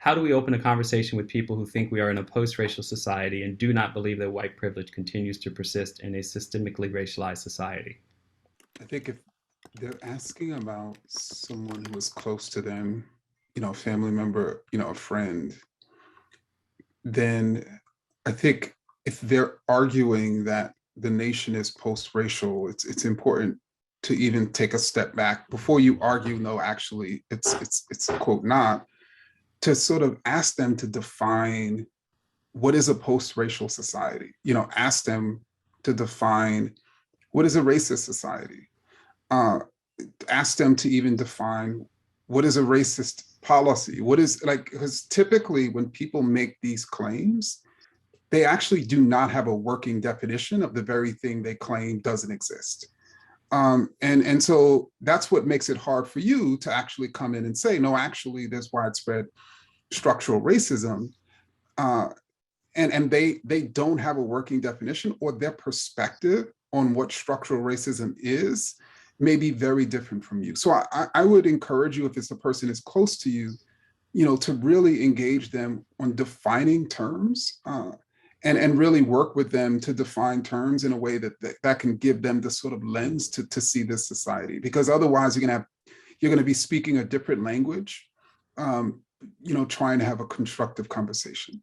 how do we open a conversation with people who think we are in a post-racial society and do not believe that white privilege continues to persist in a systemically racialized society? I think if they're asking about someone who is close to them, a family member, a friend, then I think if they're arguing that the nation is post-racial, it's important to even take a step back before you argue, no, actually, it's quote not, to sort of ask them to define what is a post-racial society. Ask them to define what is a racist society. Uh, Ask them to even define what is a racist policy. What is like, because typically when people make these claims, they actually do not have a working definition of the very thing they claim doesn't exist. And so that's what makes it hard for you to actually come in and say, no, actually, there's widespread structural racism. Uh, and they don't have a working definition, or their perspective on what structural racism is may be very different from you. So I would encourage you, if it's a person is close to you, to really engage them on defining terms, and really work with them to define terms in a way that can give them the sort of lens to see this society. Because otherwise you're going to be speaking a different language, trying to have a constructive conversation.